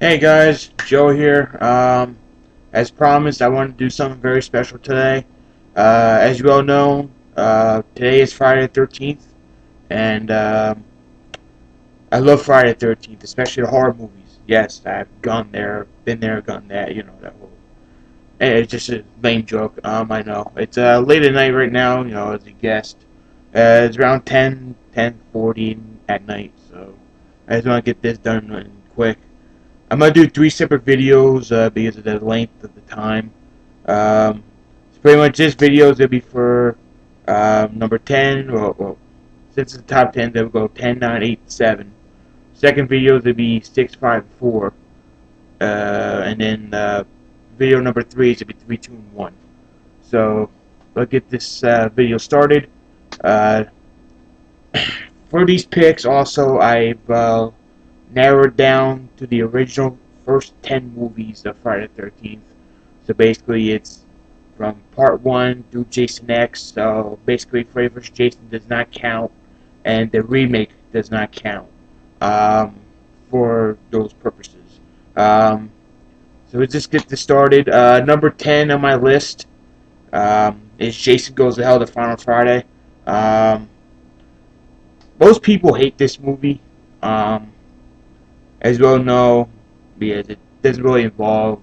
Hey guys, Joe here. As promised, I want to do something very special today. As you all know, today is Friday the 13th, and I love Friday the 13th, especially the horror movies. Yes, I've gone there, been there, gone that, that whole. It's just a lame joke, I know. It's late at night right now, as you guessed. It's around 10:40 at night, so I just want to get this done quick. I'm gonna do three separate videos because of the length of the time. So pretty much this video is gonna be for number 10. Well, since it's the top 10, then we'll go 10, 9, 8, 7. Second video is gonna be 6, 5, 4, and then video number 3 is gonna be 3, 2, and 1. So let's get this video started. Uh, for these picks, also I've narrowed down to the original first 10 movies of Friday the 13th. So basically, it's from part 1 through Jason X. So basically, Freddy vs. Jason does not count, and the remake does not count for those purposes. So let's just get this started. Number 10 on my list is Jason Goes to Hell, the Final Friday. Most people hate this movie. As you all know, because it doesn't really involve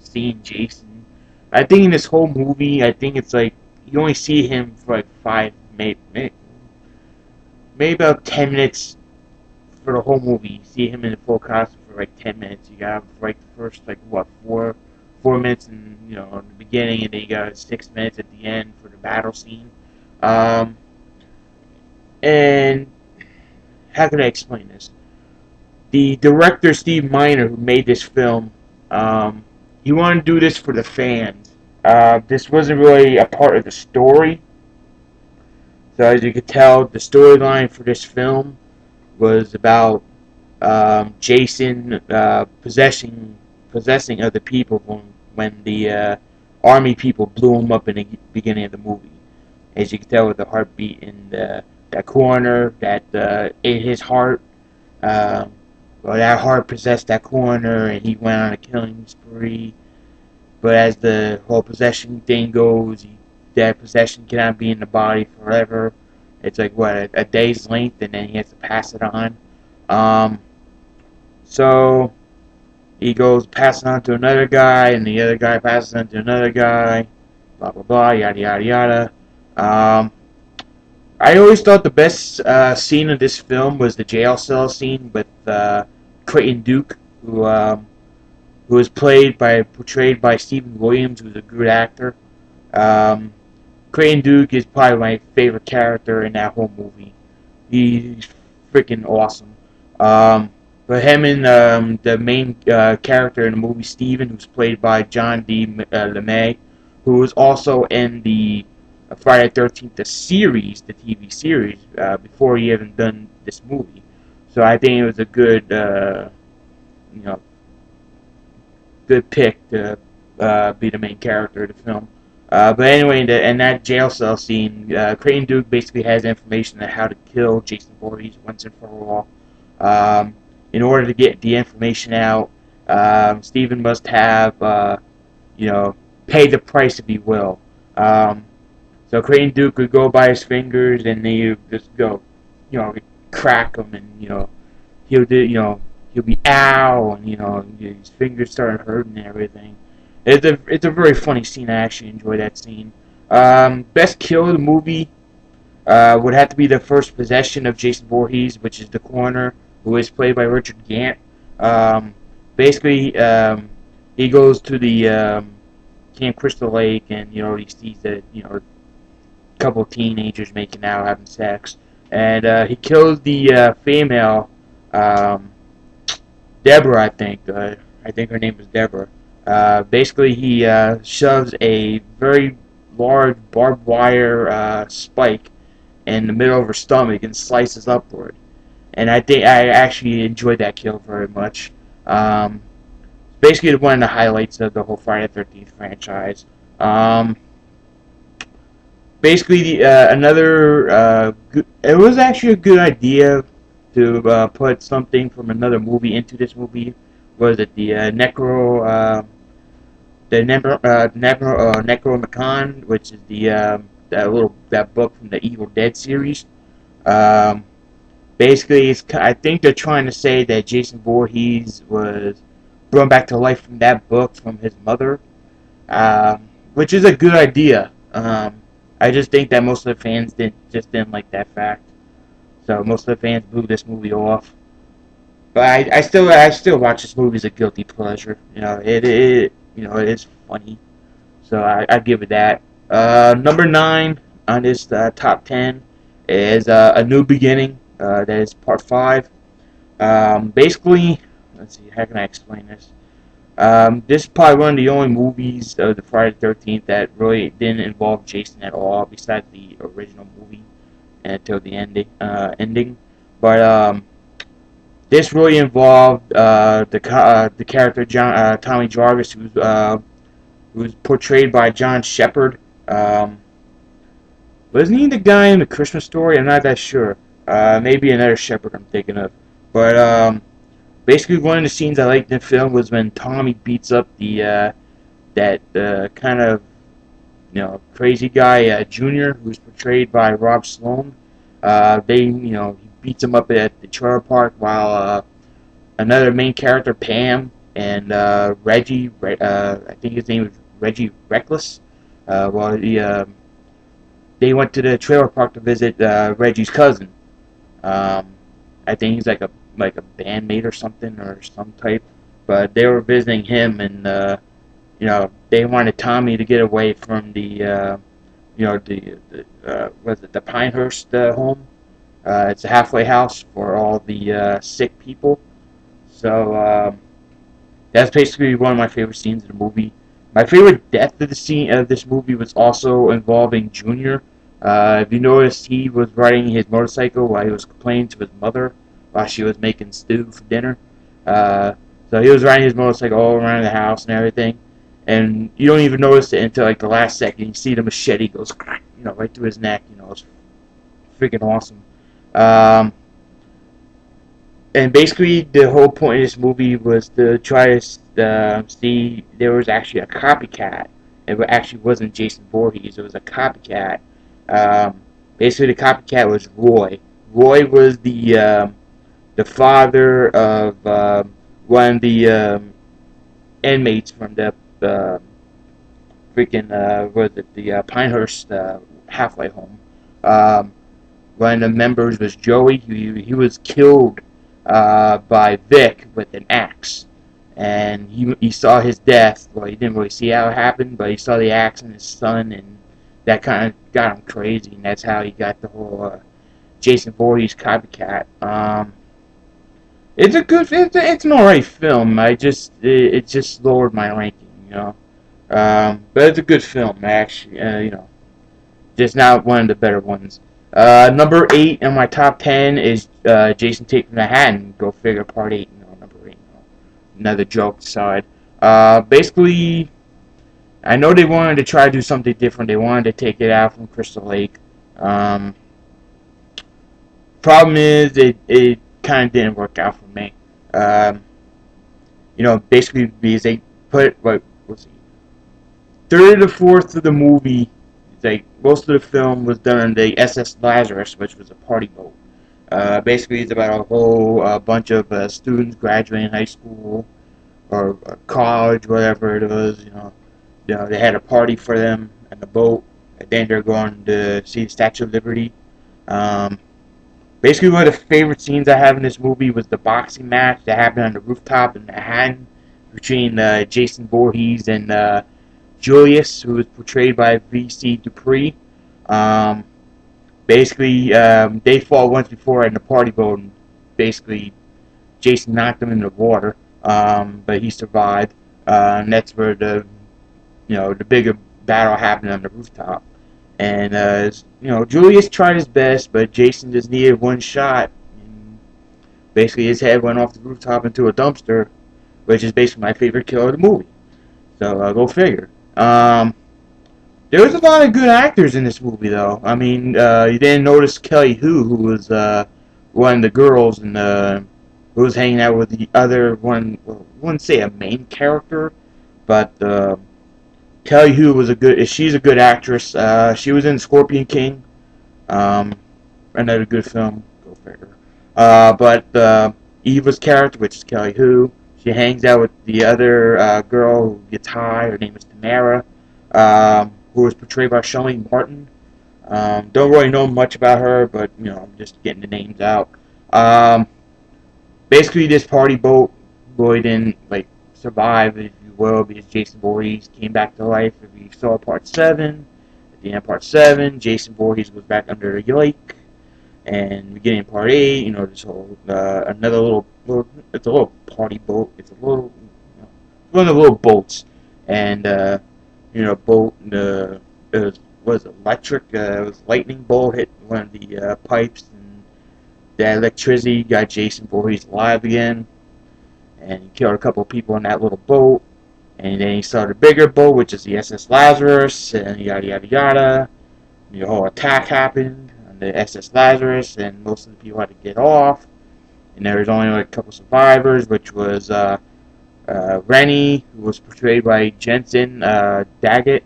seeing Jason. I think in this whole movie, I think it's like you only see him for like maybe about 10 minutes for the whole movie. You see him in the full costume for like 10 minutes. You got like the first like what 4 minutes in in the beginning, and then you got 6 minutes at the end for the battle scene. And how can I explain this? The director, Steve Miner, who made this film, he wanted to do this for the fans. This wasn't really a part of the story. So as you could tell, the storyline for this film was about Jason possessing other people when the army people blew him up in the beginning of the movie. As you can tell with the heartbeat in that corner that ate his heart. Well, that heart possessed that corner, and he went on a killing spree. But as the whole possession thing goes, that possession cannot be in the body forever. It's like, what, a day's length, and then he has to pass it on. So, he goes, passes on to another guy, and the other guy passes on to another guy, blah, blah, blah, yada, yada, yada. I always thought the best scene of this film was the jail cell scene with Creighton Duke, who was portrayed by Stephen Williams, who's a good actor. Creighton Duke is probably my favorite character in that whole movie. He's freaking awesome. But him and the main character in the movie, Steven, who's played by John D. LeMay, who was also in the Friday the 13th, the series, the TV series, before he even done this movie. So I think it was a good, good pick to be the main character of the film. But anyway, in that jail cell scene, Creighton Duke basically has information on how to kill Jason Voorhees once and for all. In order to get the information out, Steven must have, pay the price if he will. So Creighton Duke would go by his fingers, and then you just go, crack him, and he'll do, he'll be ow, and his fingers start hurting and everything. It's a very funny scene. I actually enjoy that scene. Best kill of the movie would have to be the first possession of Jason Voorhees, which is the coroner, who is played by Richard Gant. Basically, he goes to the Camp Crystal Lake, and he sees that a couple teenagers making out, having sex, and he kills the female, Deborah, I think. I think her name was Deborah. Basically, he shoves a very large barbed wire spike in the middle of her stomach and slices upward. And I think I actually enjoyed that kill very much. Basically, one of the highlights of the whole Friday the 13th franchise. Basically, another it was actually a good idea to put something from another movie into this movie, was it the Necronomicon, which is that book from the Evil Dead series. Um, Basically, I think they're trying to say that Jason Voorhees was brought back to life from that book from his mother, which is a good idea. I just think that most of the fans didn't like that fact, so most of the fans blew this movie off. But I still watch this movie as a guilty pleasure. It is funny, so I give it that. Number 9 on this top 10 is A New Beginning. That is part 5. Basically, let's see, how can I explain this? This is probably one of the only movies of the Friday the 13th that really didn't involve Jason at all, besides the original movie until the ending. But this really involved the character Tommy Jarvis, who's portrayed by John Shepard. Wasn't he the guy in the Christmas Story? I'm not that sure. Maybe another Shepard I'm thinking of. But basically, one of the scenes I liked in the film was when Tommy beats up that kind of crazy guy Junior, who's portrayed by Rob Sloan. He beats him up at the trailer park while another main character, Pam, and Reggie, I think his name was Reggie Reckless. They went to the trailer park to visit Reggie's cousin. I think he's like a bandmate or something or some type. But they were visiting him, and they wanted Tommy to get away from the Pinehurst home. It's a halfway house for all the sick people. So that's basically one of my favorite scenes in the movie. My favorite death of the scene of this movie was also involving Junior. If you noticed, he was riding his motorcycle while he was complaining to his mother while she was making stew for dinner. So he was riding his motorcycle all around the house and everything, and you don't even notice it until like the last second. You see the machete goes, right through his neck. It's freaking awesome. And basically, the whole point of this movie was to try to see there was actually a copycat. It actually wasn't Jason Voorhees. It was a copycat. Basically, the copycat was Roy. Roy was the father of one of the inmates from the the Pinehurst halfway home. One of the members was Joey. He was killed by Vic with an axe, and he saw his death. Well, he didn't really see how it happened, but he saw the axe in his son, and that kind of got him crazy, and that's how he got the whole Jason Voorhees copycat. It's an alright film. It just lowered my ranking, but it's a good film, actually. Just not one of the better ones. Number 8 in my top 10 is Jason Takes Manhattan. Go figure, part 8. Number 8. Another joke aside. Basically, I know they wanted to try to do something different. They wanted to take it out from Crystal Lake. Problem is, it kind of didn't work out for me. Basically, because they put, third or fourth of the movie, most of the film was done on the SS Lazarus, which was a party boat. Basically, it's about a whole bunch of students graduating high school or college, whatever it was. They had a party for them on the boat, and then they're going to see the Statue of Liberty. Basically, one of the favorite scenes I have in this movie was the boxing match that happened on the rooftop in Manhattan between Jason Voorhees and Julius, who was portrayed by V.C. Dupree. Basically, they fought once before in the party boat, and basically Jason knocked him in the water, but he survived. And that's where the bigger battle happened on the rooftop. And Julius tried his best, but Jason just needed one shot. And basically, his head went off the rooftop into a dumpster, which is basically my favorite kill of the movie. So go figure. There was a lot of good actors in this movie, though. I mean, you didn't notice Kelly Hu was one of the girls in who was hanging out with the other one. Well, I wouldn't say a main character, but Kelly Hu was a good. She's a good actress. She was in Scorpion King. Um, Another good film. Go figure. But Eva's character, which is Kelly Hu, she hangs out with the other girl who gets high. Her name is Tamara, who was portrayed by Shelley Martin. Don't really know much about her, but I'm just getting the names out. Um, Basically, this party boat really didn't survive, if you will, because Jason Voorhees came back to life. If you saw Part 7, at the end of Part 7, Jason Voorhees was back under the lake. And beginning of Part 8, this whole another little, it's a little party boat. It's a little, one of the little boats, and boat. It was electric. It was lightning bolt hit one of the pipes, and the electricity got Jason Voorhees alive again, and he killed a couple of people in that little boat. And then he started a bigger boat, which is the SS Lazarus, and yada yada yada. The whole attack happened on the SS Lazarus, and most of the people had to get off. And there was only a couple survivors, which was Rennie, who was portrayed by Jensen Daggett.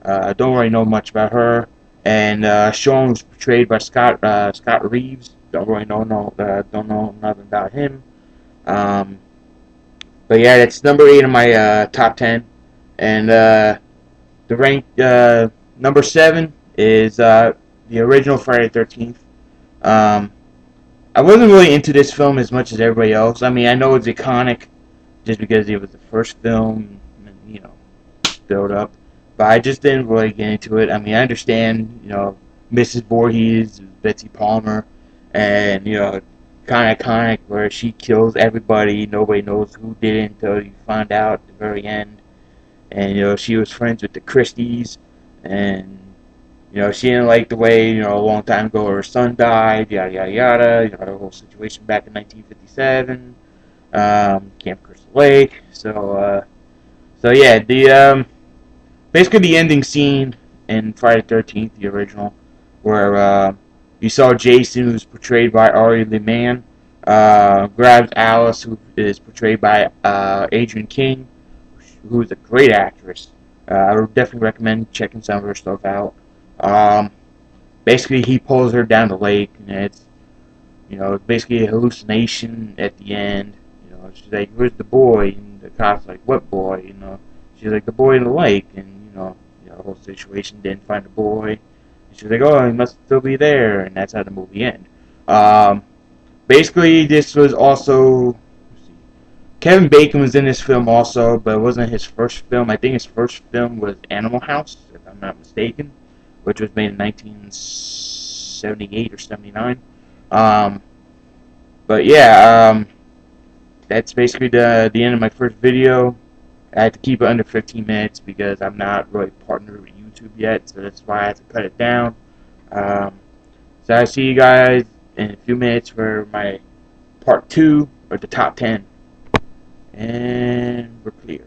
Don't really know much about her. And Sean was portrayed by Scott Reeves. Don't really know don't know nothing about him. But yeah, that's number 8 on my top 10. And the rank number 7 is the original Friday the 13th. I wasn't really into this film as much as everybody else. I mean, I know it's iconic just because it was the first film, and, build up. But I just didn't really get into it. I mean, I understand, Mrs. Voorhees, Betsy Palmer, and, kind of iconic where she kills everybody. Nobody knows who did it until you find out at the very end. And, she was friends with the Christies, and she didn't like the way, a long time ago her son died, yada, yada, yada, the whole situation back in 1957, Camp Crystal Lake. So yeah, basically the ending scene in Friday the 13th, the original, where you saw Jason, who's portrayed by Ari Lehman, grabs Alice, who is portrayed by Adrienne King, who is a great actress. I would definitely recommend checking some of her stuff out. Basically, he pulls her down the lake, and it's basically a hallucination at the end. She's like, "Where's the boy?" And the cop's like, "What boy?" She's like, "The boy in the lake." And the whole situation, didn't find the boy. And she's like, "Oh, he must still be there," and that's how the movie ends. Basically, this was also Kevin Bacon was in this film also, but it wasn't his first film. I think his first film was Animal House, if I'm not mistaken, which was made in 1978 or 79. But yeah, that's basically the end of my first video. I had to keep it under 15 minutes because I'm not really partnered with YouTube yet, so that's why I had to cut it down. So I'll see you guys in a few minutes for my part 2 or the top 10. And we're clear.